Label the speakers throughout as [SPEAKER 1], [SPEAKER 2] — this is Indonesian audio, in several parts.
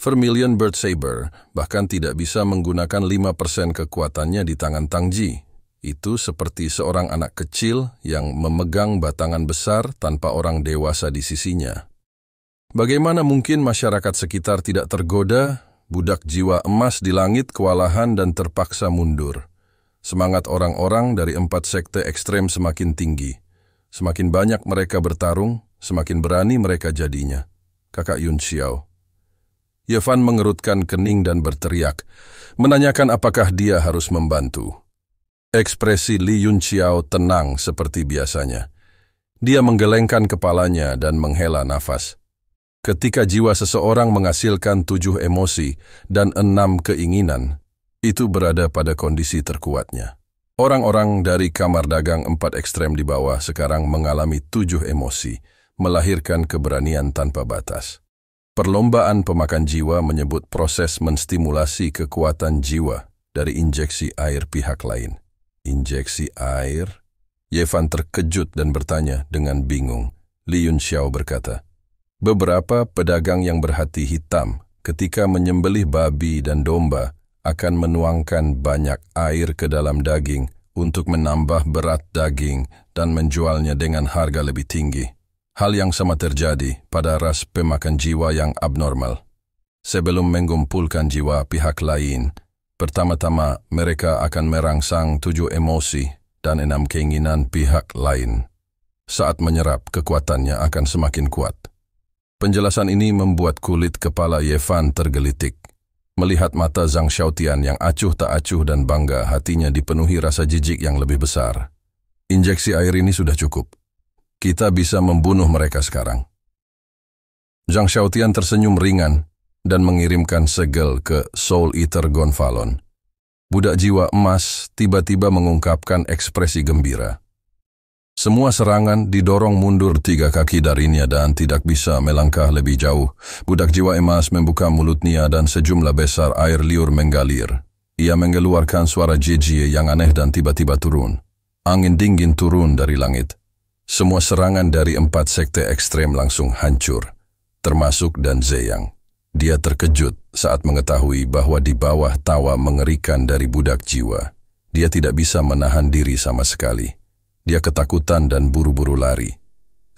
[SPEAKER 1] Vermilion Bird Saber bahkan tidak bisa menggunakan 5% kekuatannya di tangan Tang Ji. Itu seperti seorang anak kecil yang memegang batangan besar tanpa orang dewasa di sisinya. Bagaimana mungkin masyarakat sekitar tidak tergoda? Budak jiwa emas di langit kewalahan dan terpaksa mundur. Semangat orang-orang dari 4 sekte ekstrem semakin tinggi. Semakin banyak mereka bertarung, semakin berani mereka jadinya. Kakak Yun Xiao. Ye Fan mengerutkan kening dan berteriak, menanyakan apakah dia harus membantu. Ekspresi Li Yun Xiao tenang seperti biasanya. Dia menggelengkan kepalanya dan menghela nafas. Ketika jiwa seseorang menghasilkan 7 emosi dan 6 keinginan, itu berada pada kondisi terkuatnya. Orang-orang dari kamar dagang 4 ekstrem di bawah sekarang mengalami 7 emosi, melahirkan keberanian tanpa batas. Perlombaan pemakan jiwa menyebut proses menstimulasi kekuatan jiwa dari injeksi air pihak lain. Injeksi air? Ye Fan terkejut dan bertanya dengan bingung. Li Yun Xiao berkata, beberapa pedagang yang berhati hitam ketika menyembelih babi dan domba akan menuangkan banyak air ke dalam daging untuk menambah berat daging dan menjualnya dengan harga lebih tinggi. Hal yang sama terjadi pada ras pemakan jiwa yang abnormal. Sebelum mengumpulkan jiwa pihak lain, pertama-tama mereka akan merangsang 7 emosi dan 6 keinginan pihak lain. Saat menyerap, kekuatannya akan semakin kuat. Penjelasan ini membuat kulit kepala Ye Fan tergelitik. Melihat mata Zhang Xiaotian yang acuh tak acuh dan bangga, hatinya dipenuhi rasa jijik yang lebih besar. Injeksi air ini sudah cukup. Kita bisa membunuh mereka sekarang. Zhang Xiaotian tersenyum ringan dan mengirimkan segel ke Soul Eater Gonfalon. Budak jiwa emas tiba-tiba mengungkapkan ekspresi gembira. Semua serangan didorong mundur 3 kaki darinya dan tidak bisa melangkah lebih jauh. Budak jiwa emas membuka mulutnya dan sejumlah besar air liur mengalir. Ia mengeluarkan suara jijik yang aneh dan tiba-tiba turun. Angin dingin turun dari langit. Semua serangan dari 4 sekte ekstrem langsung hancur, termasuk Dan Zeyang. Dia terkejut saat mengetahui bahwa di bawah tawa mengerikan dari budak jiwa, dia tidak bisa menahan diri sama sekali. Dia ketakutan dan buru-buru lari.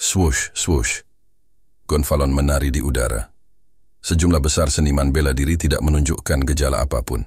[SPEAKER 1] Swoosh, swoosh. Gonfalon menari di udara. Sejumlah besar seniman bela diri tidak menunjukkan gejala apapun.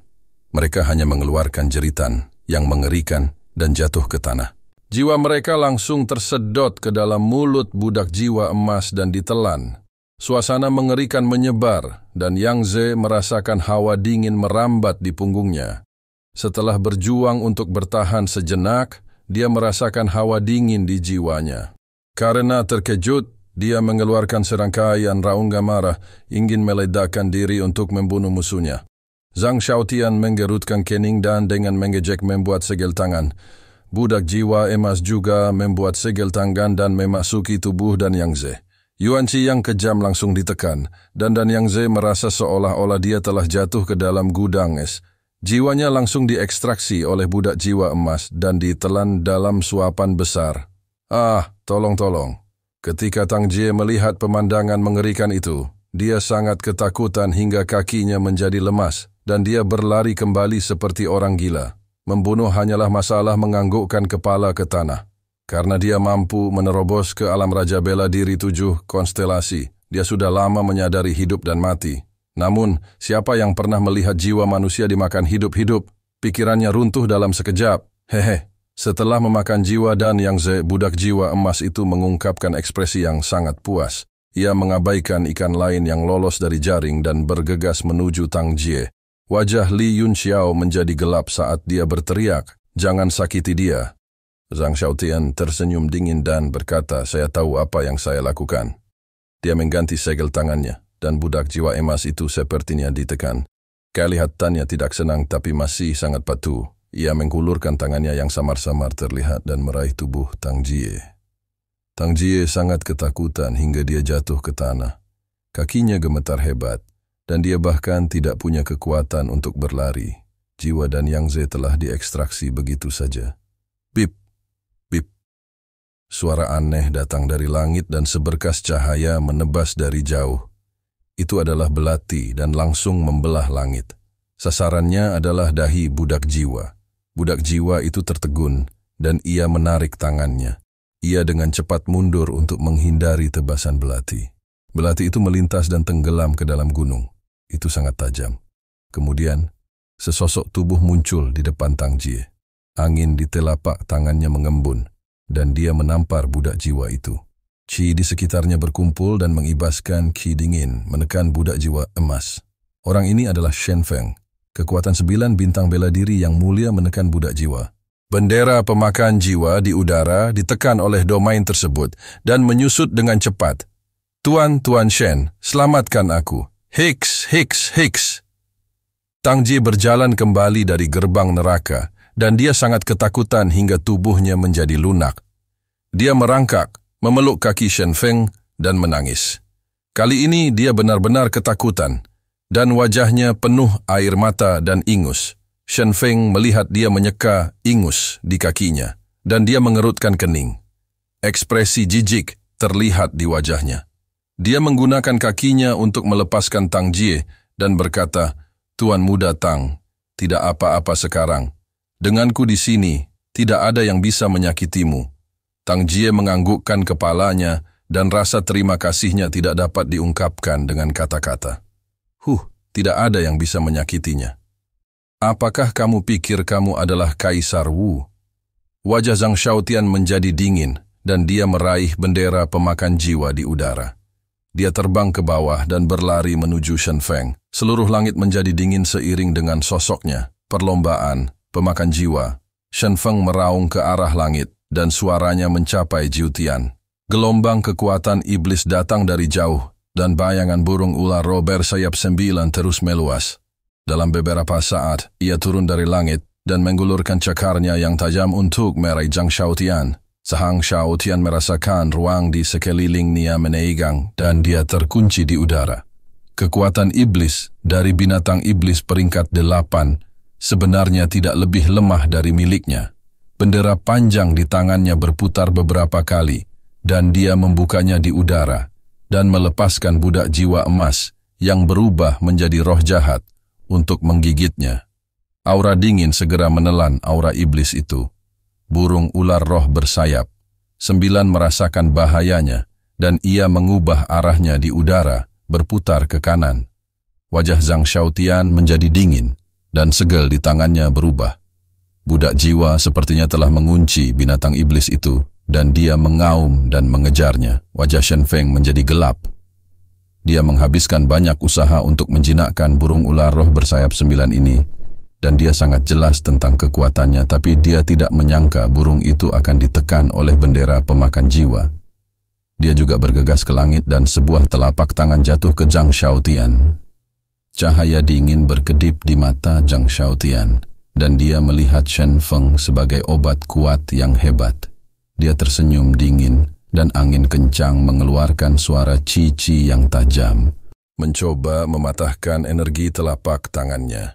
[SPEAKER 1] Mereka hanya mengeluarkan jeritan yang mengerikan dan jatuh ke tanah. Jiwa mereka langsung tersedot ke dalam mulut budak jiwa emas dan ditelan. Suasana mengerikan menyebar dan Yang Ze merasakan hawa dingin merambat di punggungnya. Setelah berjuang untuk bertahan sejenak, dia merasakan hawa dingin di jiwanya. Karena terkejut, dia mengeluarkan serangkaian raung marah, ingin meledakkan diri untuk membunuh musuhnya. Zhang Xiaotian menggerutkan kening dan dengan mengejek membuat segel tangan. Budak jiwa emas juga membuat segel tangan dan memasuki tubuh Dan Yang Ze. Yuan Qi yang kejam langsung ditekan, dan Yang Ze merasa seolah-olah dia telah jatuh ke dalam gudang es. Jiwanya langsung diekstraksi oleh budak jiwa emas dan ditelan dalam suapan besar. Tolong. Ketika Tang Jie melihat pemandangan mengerikan itu, dia sangat ketakutan hingga kakinya menjadi lemas, dan dia berlari kembali seperti orang gila. Membunuh hanyalah masalah menganggukkan kepala ke tanah. Karena dia mampu menerobos ke alam Raja Bela Diri 7 konstelasi, dia sudah lama menyadari hidup dan mati. Namun, siapa yang pernah melihat jiwa manusia dimakan hidup-hidup? Pikirannya runtuh dalam sekejap. Setelah memakan jiwa Dan Yang Ze, budak jiwa emas itu mengungkapkan ekspresi yang sangat puas. Ia mengabaikan ikan lain yang lolos dari jaring dan bergegas menuju Tang Jie. Wajah Li Yun Xiao menjadi gelap saat dia berteriak, "Jangan sakiti dia." Zhang Xiaotian tersenyum dingin dan berkata, "Saya tahu apa yang saya lakukan." Dia mengganti segel tangannya, dan budak jiwa emas itu sepertinya ditekan. Kelihatannya tidak senang tapi masih sangat patuh. Ia mengulurkan tangannya yang samar-samar terlihat dan meraih tubuh Tang Jie. Tang Jie sangat ketakutan hingga dia jatuh ke tanah. Kakinya gemetar hebat, dan dia bahkan tidak punya kekuatan untuk berlari. Jiwa Dan Yang Ze telah diekstraksi begitu saja. Bip, bip. Suara aneh datang dari langit dan seberkas cahaya menebas dari jauh. Itu adalah belati dan langsung membelah langit. Sasarannya adalah dahi budak jiwa. Budak jiwa itu tertegun dan ia menarik tangannya. Ia dengan cepat mundur untuk menghindari tebasan belati. Belati itu melintas dan tenggelam ke dalam gunung. Itu sangat tajam. Kemudian, sesosok tubuh muncul di depan Tang Jie. Angin di telapak tangannya mengembun, dan dia menampar budak jiwa itu. Qi di sekitarnya berkumpul dan mengibaskan qi dingin menekan budak jiwa emas. Orang ini adalah Shen Feng, kekuatan 9 bintang bela diri yang mulia menekan budak jiwa. Bendera pemakan jiwa di udara ditekan oleh domain tersebut dan menyusut dengan cepat. Tuan Shen, selamatkan aku. Hiks, hiks, hiks. Tang Jie berjalan kembali dari gerbang neraka dan dia sangat ketakutan hingga tubuhnya menjadi lunak. Dia merangkak, memeluk kaki Shen Feng dan menangis. Kali ini dia benar-benar ketakutan dan wajahnya penuh air mata dan ingus. Shen Feng melihat dia menyeka ingus di kakinya dan dia mengerutkan kening. Ekspresi jijik terlihat di wajahnya. Dia menggunakan kakinya untuk melepaskan Tang Jie dan berkata, "Tuan muda Tang, tidak apa-apa sekarang. Denganku di sini, tidak ada yang bisa menyakitimu." Tang Jie menganggukkan kepalanya dan rasa terima kasihnya tidak dapat diungkapkan dengan kata-kata. Tidak ada yang bisa menyakitinya. Apakah kamu pikir kamu adalah Kaisar Wu? Wajah Zhang Xiaotian menjadi dingin dan dia meraih bendera pemakan jiwa di udara. Dia terbang ke bawah dan berlari menuju Shen Feng. Seluruh langit menjadi dingin seiring dengan sosoknya. Perlombaan, pemakan jiwa. Shen Feng meraung ke arah langit dan suaranya mencapai Jiutian. Gelombang kekuatan iblis datang dari jauh dan bayangan burung ular roh bersayap 9 terus meluas. Dalam beberapa saat, ia turun dari langit dan menggulurkan cakarnya yang tajam untuk meraih Zhang Xiaotian. Zhang Xiaotian merasakan ruang di sekelilingnya meneigang dan dia terkunci di udara. Kekuatan iblis dari binatang iblis peringkat 8 sebenarnya tidak lebih lemah dari miliknya. Bendera panjang di tangannya berputar beberapa kali dan dia membukanya di udara dan melepaskan budak jiwa emas yang berubah menjadi roh jahat untuk menggigitnya. Aura dingin segera menelan aura iblis itu. Burung ular roh bersayap. 9 merasakan bahayanya dan ia mengubah arahnya di udara, berputar ke kanan. Wajah Zhang Xiaotian menjadi dingin dan segel di tangannya berubah. Budak jiwa sepertinya telah mengunci binatang iblis itu dan dia mengaum dan mengejarnya. Wajah Shen Feng menjadi gelap. Dia menghabiskan banyak usaha untuk menjinakkan burung ular roh bersayap 9 ini, dan dia sangat jelas tentang kekuatannya, tapi dia tidak menyangka burung itu akan ditekan oleh bendera pemakan jiwa. Dia juga bergegas ke langit dan sebuah telapak tangan jatuh ke Zhang Xiaotian. Cahaya dingin berkedip di mata Zhang Xiaotian, dan dia melihat Shen Feng sebagai obat kuat yang hebat. Dia tersenyum dingin, dan angin kencang mengeluarkan suara cici yang tajam, mencoba mematahkan energi telapak tangannya.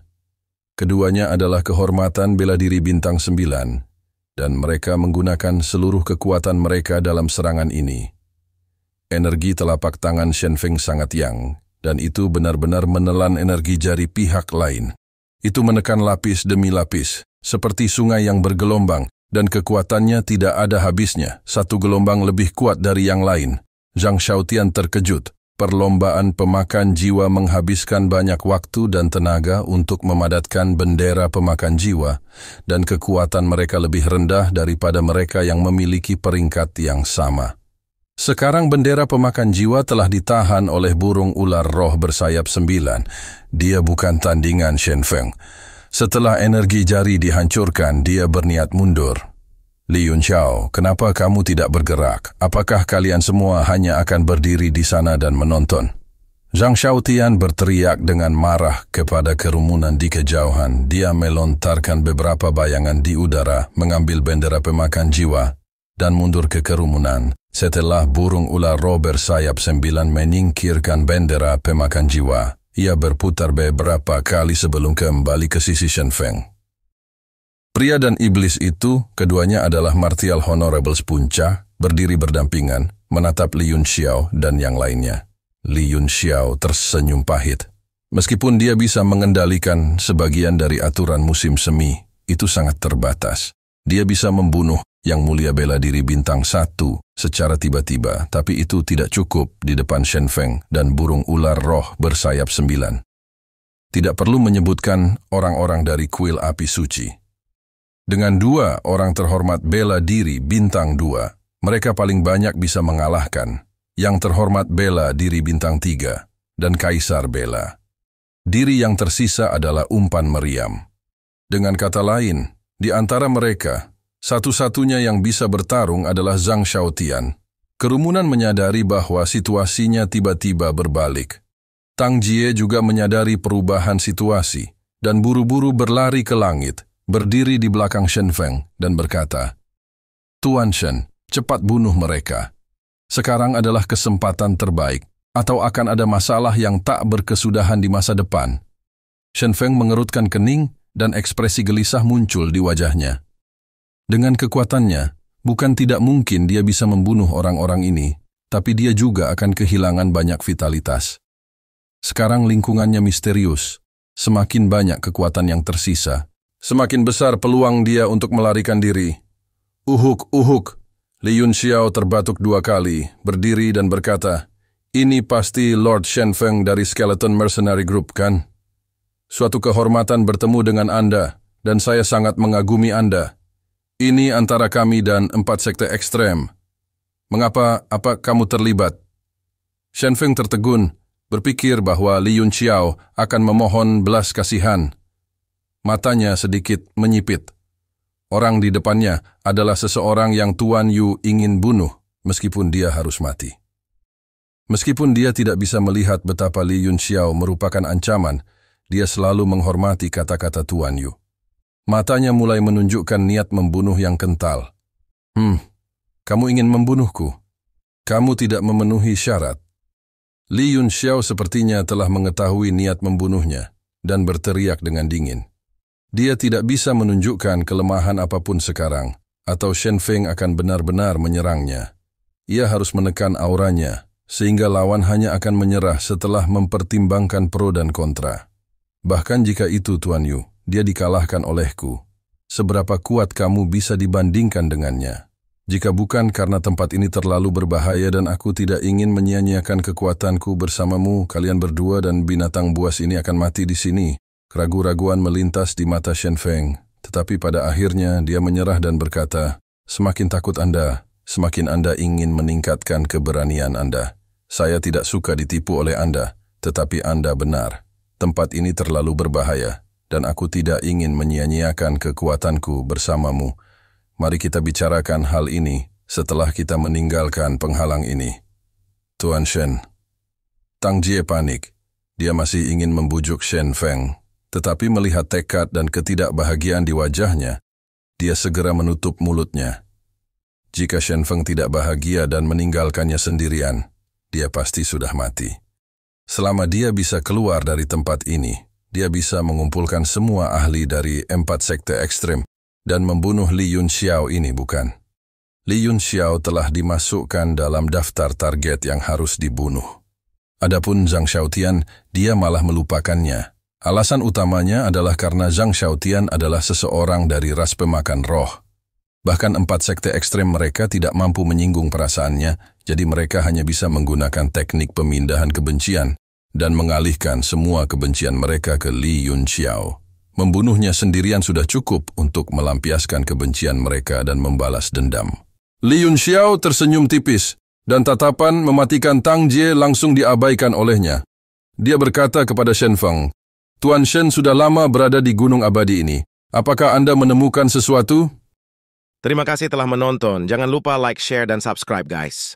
[SPEAKER 1] Keduanya adalah kehormatan bela diri bintang 9, dan mereka menggunakan seluruh kekuatan mereka dalam serangan ini. Energi telapak tangan Shen Feng sangat yang, dan itu benar-benar menelan energi jari pihak lain. Itu menekan lapis demi lapis, seperti sungai yang bergelombang, dan kekuatannya tidak ada habisnya, satu gelombang lebih kuat dari yang lain. Zhang Xiaotian terkejut. Perlombaan pemakan jiwa menghabiskan banyak waktu dan tenaga untuk memadatkan bendera pemakan jiwa, dan kekuatan mereka lebih rendah daripada mereka yang memiliki peringkat yang sama. Sekarang bendera pemakan jiwa telah ditahan oleh burung ular roh bersayap 9. Dia bukan tandingan Shen Feng. Setelah energi jari dihancurkan, dia berniat mundur. Li Yunxiao, kenapa kamu tidak bergerak? Apakah kalian semua hanya akan berdiri di sana dan menonton? Zhang Xiaotian berteriak dengan marah kepada kerumunan di kejauhan. Dia melontarkan beberapa bayangan di udara, mengambil bendera pemakan jiwa, dan mundur ke kerumunan. Setelah burung ular roh bersayap 9 menyingkirkan bendera pemakan jiwa, ia berputar beberapa kali sebelum kembali ke sisi Shen Feng. Pria dan iblis itu, keduanya adalah martial honorables puncak, berdiri berdampingan, menatap Li Yunxiao dan yang lainnya. Li Yunxiao tersenyum pahit. Meskipun dia bisa mengendalikan sebagian dari aturan musim semi, itu sangat terbatas. Dia bisa membunuh Yang Mulia Bela Diri Bintang 1 secara tiba-tiba, tapi itu tidak cukup di depan Shen Feng dan burung ular roh bersayap 9. Tidak perlu menyebutkan orang-orang dari kuil api suci. Dengan 2 orang terhormat bela diri Bintang 2, mereka paling banyak bisa mengalahkan Yang Terhormat Bela Diri Bintang 3 dan Kaisar Bela. Diri yang tersisa adalah umpan meriam. Dengan kata lain, di antara mereka, satu-satunya yang bisa bertarung adalah Zhang Xiaotian. Kerumunan menyadari bahwa situasinya tiba-tiba berbalik. Tang Jie juga menyadari perubahan situasi dan buru-buru berlari ke langit, berdiri di belakang Shen Feng dan berkata, "Tuan Shen, cepat bunuh mereka. Sekarang adalah kesempatan terbaik, atau akan ada masalah yang tak berkesudahan di masa depan." Shen Feng mengerutkan kening dan ekspresi gelisah muncul di wajahnya. Dengan kekuatannya, bukan tidak mungkin dia bisa membunuh orang-orang ini, tapi dia juga akan kehilangan banyak vitalitas. Sekarang lingkungannya misterius, semakin banyak kekuatan yang tersisa, semakin besar peluang dia untuk melarikan diri. Uhuk, uhuk. Li Yunxiao terbatuk 2 kali, berdiri dan berkata, "Ini pasti Lord Shen Feng dari Skeleton Mercenary Group, kan? Suatu kehormatan bertemu dengan Anda, dan saya sangat mengagumi Anda. Ini antara kami dan 4 sekte ekstrem. Mengapa kamu terlibat?" Shen Feng tertegun, berpikir bahwa Li Yunxiao akan memohon belas kasihan. Matanya sedikit menyipit. Orang di depannya adalah seseorang yang Tuan Yu ingin bunuh, meskipun dia harus mati. Meskipun dia tidak bisa melihat betapa Li Yunxiao merupakan ancaman, dia selalu menghormati kata-kata Tuan Yu. Matanya mulai menunjukkan niat membunuh yang kental. Kamu ingin membunuhku? Kamu tidak memenuhi syarat." Li Yunxiao sepertinya telah mengetahui niat membunuhnya dan berteriak dengan dingin. Dia tidak bisa menunjukkan kelemahan apapun sekarang, atau Shen Feng akan benar-benar menyerangnya. Ia harus menekan auranya, sehingga lawan hanya akan menyerah setelah mempertimbangkan pro dan kontra. Bahkan jika itu Tuan Yu, dia dikalahkan olehku. Seberapa kuat kamu bisa dibandingkan dengannya? Jika bukan karena tempat ini terlalu berbahaya dan aku tidak ingin menyia-nyiakan kekuatanku bersamamu, kalian berdua dan binatang buas ini akan mati di sini. Keraguan-raguan melintas di mata Shen Feng, tetapi pada akhirnya dia menyerah dan berkata, "Semakin takut Anda, semakin Anda ingin meningkatkan keberanian Anda. Saya tidak suka ditipu oleh Anda, tetapi Anda benar. Tempat ini terlalu berbahaya, dan aku tidak ingin menyia-nyiakan kekuatanku bersamamu. Mari kita bicarakan hal ini setelah kita meninggalkan penghalang ini." Tuan Shen. Tang Jie panik. Dia masih ingin membujuk Shen Feng, tetapi melihat tekad dan ketidakbahagiaan di wajahnya, dia segera menutup mulutnya. Jika Shen Feng tidak bahagia dan meninggalkannya sendirian, dia pasti sudah mati. Selama dia bisa keluar dari tempat ini, dia bisa mengumpulkan semua ahli dari 4 sekte ekstrem dan membunuh Li Yunxiao ini, bukan? Li Yunxiao telah dimasukkan dalam daftar target yang harus dibunuh. Adapun Zhang Xiaotian, dia malah melupakannya. Alasan utamanya adalah karena Zhang Xiaotian adalah seseorang dari ras pemakan roh. Bahkan 4 sekte ekstrem mereka tidak mampu menyinggung perasaannya, jadi mereka hanya bisa menggunakan teknik pemindahan kebencian dan mengalihkan semua kebencian mereka ke Li Yunxiao. Membunuhnya sendirian sudah cukup untuk melampiaskan kebencian mereka dan membalas dendam. Li Yunxiao tersenyum tipis, dan tatapan mematikan Tang Jie langsung diabaikan olehnya. Dia berkata kepada Shen Feng, "Tuan Shen sudah lama berada di Gunung Abadi ini. Apakah Anda menemukan sesuatu?"
[SPEAKER 2] Terima kasih telah menonton. Jangan lupa like, share, dan subscribe, guys.